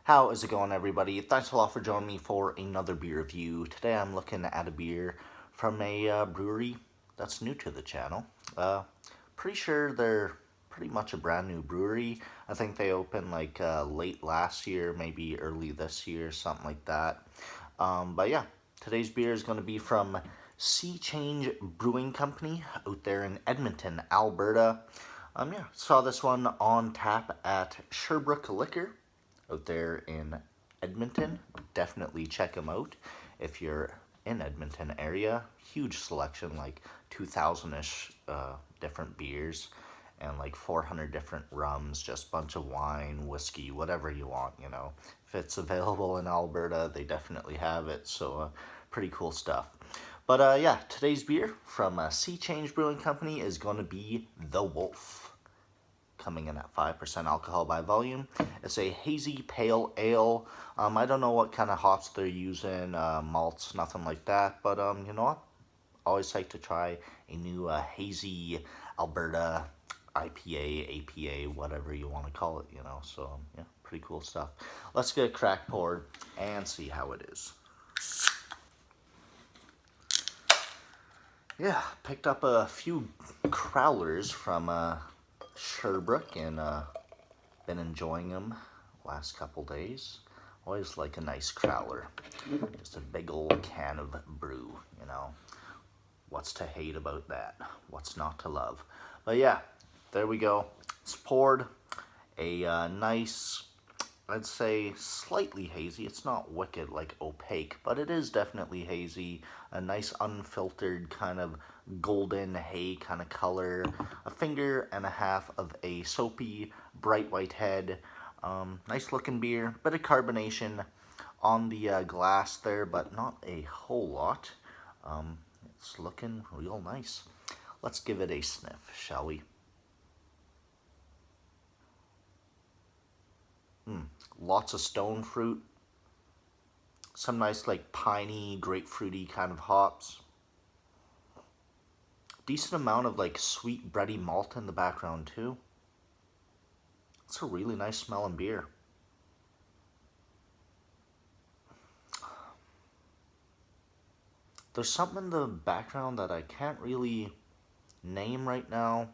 How is it going, everybody? Thanks a lot for joining me for another beer review. Today I'm looking at a beer from a brewery that's new to the channel. Pretty sure they're pretty much a brand new brewery. I think they opened like late last year, maybe early this year, something like that. But yeah, today's beer is going to be from Sea Change Brewing Company out there in Edmonton, Alberta. Yeah, saw this one on tap at Sherbrooke Liquor out there in Edmonton. Definitely check them out if you're in Edmonton area. Huge selection, like 2,000-ish different beers and like 400 different rums, just bunch of wine, whiskey, whatever you want, you know. If it's available in Alberta, they definitely have it, so pretty cool stuff. But yeah, today's beer from Sea Change Brewing Company is going to be The Wolf, coming in at 5% alcohol by volume. It's a hazy pale ale. I don't know what kind of hops they're using, malts, nothing like that, but you know what? Always like to try a new hazy Alberta IPA, APA, whatever you want to call it, you know, so yeah, pretty cool stuff. Let's get a crack poured and see how it is. Yeah, picked up a few crowlers from Sherbrooke and been enjoying them last couple days. Always like a nice crowler. Just a big old can of brew, you know. What's to hate about that? What's not to love? But yeah, there we go. It's poured. A nice, I'd say slightly hazy. It's not wicked like opaque, but it is definitely hazy. A nice unfiltered kind of golden hay kind of color. A finger and a half of a soapy bright white head. Nice looking beer. Bit of carbonation on the glass there, but not a whole lot. It's looking real nice. Let's give it a sniff, shall we? Lots of stone fruit. Some nice like piney, grapefruity kind of hops. Decent amount of like sweet bready malt in the background too. It's a really nice smelling beer. There's something in the background that I can't really name right now.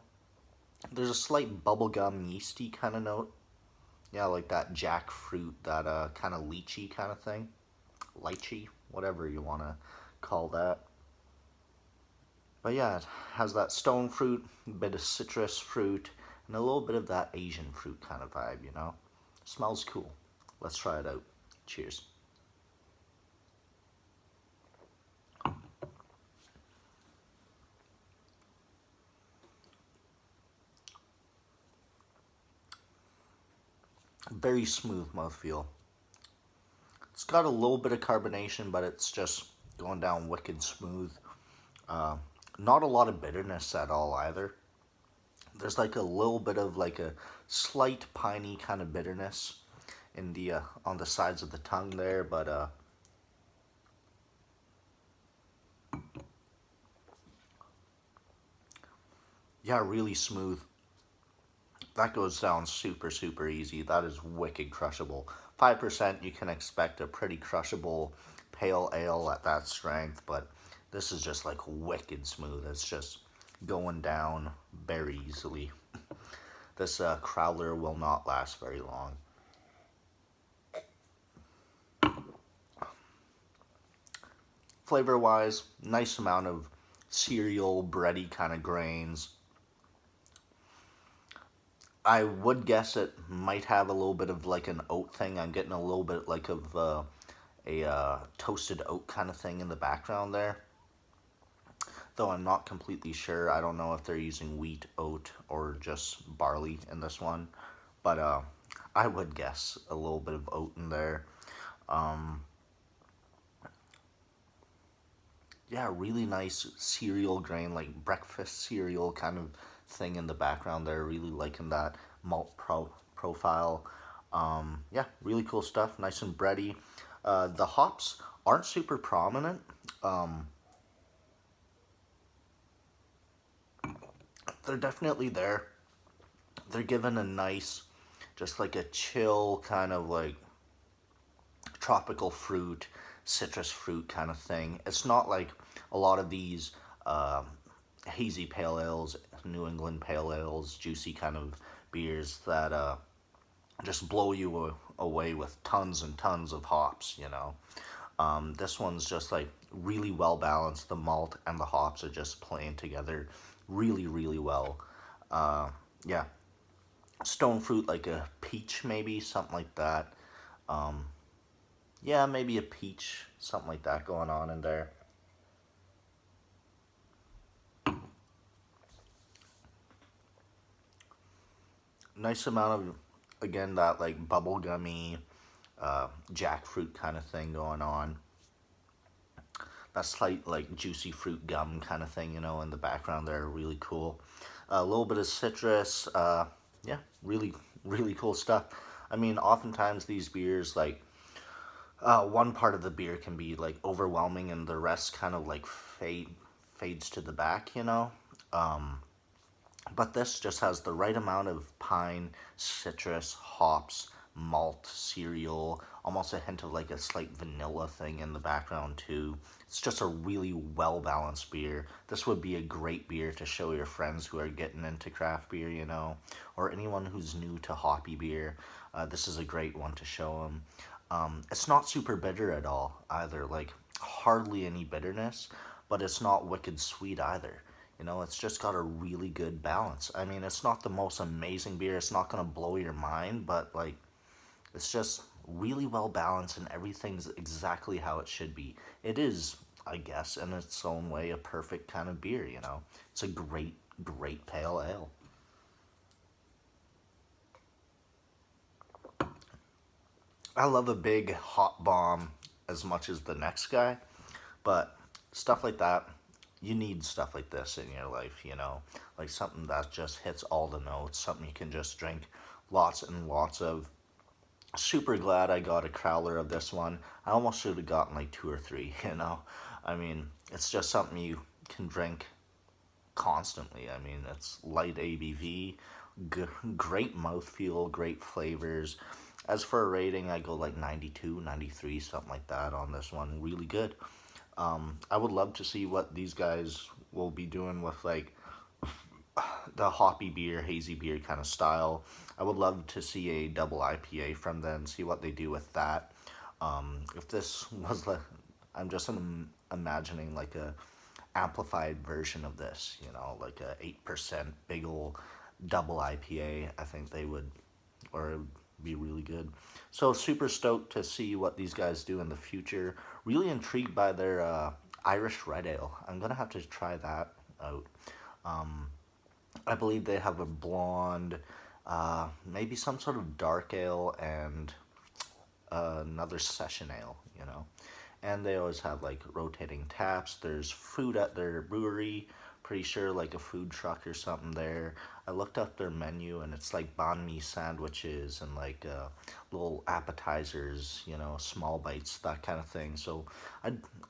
There's a slight bubblegum yeasty kind of note. Yeah, like that jackfruit, that kind of lychee kind of thing. Lychee, whatever you want to call that. But yeah, it has that stone fruit, a bit of citrus fruit, and a little bit of that Asian fruit kind of vibe, you know? Smells cool. Let's try it out. Cheers. Very smooth mouthfeel. It's got a little bit of carbonation, but it's just going down wicked smooth. Not a lot of bitterness at all either. There's like a little bit of like a slight piney kind of bitterness in the on the sides of the tongue there, but yeah, really smooth. That goes down super, super easy. That is wicked crushable. 5%, you can expect a pretty crushable pale ale at that strength, but this is just like wicked smooth. It's just going down very easily. This crowler will not last very long. Flavor-wise, nice amount of cereal, bready kind of grains. I would guess it might have a little bit of like an oat thing. I'm getting a little bit like of a toasted oat kind of thing in the background there. Though I'm not completely sure. I don't know if they're using wheat, oat, or just barley in this one. But I would guess a little bit of oat in there. Yeah, really nice cereal grain, like breakfast cereal kind of thing in the background there. Really liking that malt profile. Yeah, really cool stuff. Nice and bready. The hops aren't super prominent. They're definitely there. They're given a nice, just like a chill kind of like tropical fruit, citrus fruit kind of thing. It's not like a lot of these hazy pale ales, New England pale ales, juicy kind of beers that just blow you away with tons and tons of hops, you know. This one's just like really well balanced. The malt and the hops are just playing together really, really well. Yeah, stone fruit like a peach maybe, something like that. Yeah, maybe a peach, something like that going on in there. Nice amount of, again, that like bubblegummy, jackfruit kind of thing going on. That slight like juicy fruit gum kind of thing, you know, in the background there, really cool. A little bit of citrus, yeah, really, really cool stuff. I mean, oftentimes these beers, like, one part of the beer can be like overwhelming and the rest kind of like fades to the back, you know. But this just has the right amount of pine, citrus, hops, malt, cereal, almost a hint of like a slight vanilla thing in the background too. It's just a really well balanced beer. This would be a great beer to show your friends who are getting into craft beer, you know, or anyone who's new to hoppy beer. This is a great one to show them. It's not super bitter at all either, like hardly any bitterness, but it's not wicked sweet either. You know, it's just got a really good balance. I mean, it's not the most amazing beer. It's not going to blow your mind, but like, it's just really well balanced and everything's exactly how it should be. It is, I guess, in its own way, a perfect kind of beer, you know. It's a great, great pale ale. I love a big hot bomb as much as the next guy, but stuff like that, you need stuff like this in your life, you know, like something that just hits all the notes, something you can just drink lots and lots of. Super glad I got a crowler of this one. I almost should have gotten like two or three, you know. I mean, it's just something you can drink constantly. I mean, it's light ABV, great mouthfeel, great flavors. As for a rating, I go like 92, 93, something like that on this one. Really good. I would love to see what these guys will be doing with like the hoppy beer, hazy beer kind of style. I would love to see a double IPA from them, see what they do with that. If this was like, I'm just imagining like a amplified version of this, you know, like a 8% big ol' double IPA. I think they would, or it would be really good. So super stoked to see what these guys do in the future. Really intrigued by their Irish Red Ale. I'm gonna have to try that out. I believe they have a blonde, maybe some sort of dark ale, and another session ale, you know. And they always have like rotating taps. There's food at their brewery. Pretty sure like a food truck or something there. I looked up their menu and it's like banh mi sandwiches and like little appetizers, you know, small bites, that kind of thing. So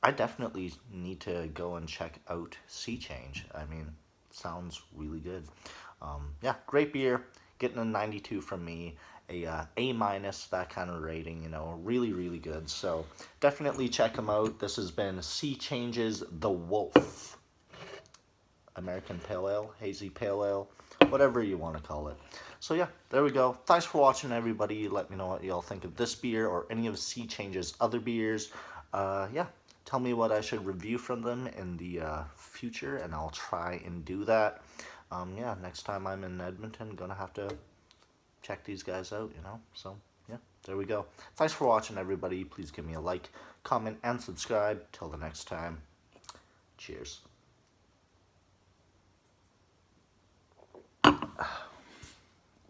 I definitely need to go and check out Sea Change. I mean, sounds really good. Yeah, great beer. Getting a 92 from me, a A minus, that kind of rating. You know, really, really good. So definitely check them out. This has been Sea Changes The Wolf, American Pale Ale, Hazy Pale Ale, whatever you want to call it. So yeah, there we go. Thanks for watching, everybody. Let me know what y'all think of this beer or any of Sea Change's other beers. Yeah, tell me what I should review from them in the future, and I'll try and do that. Yeah, next time I'm in Edmonton, gonna have to check these guys out, you know. So yeah, there we go. Thanks for watching, everybody. Please give me a like, comment, and subscribe. Till the next time, cheers.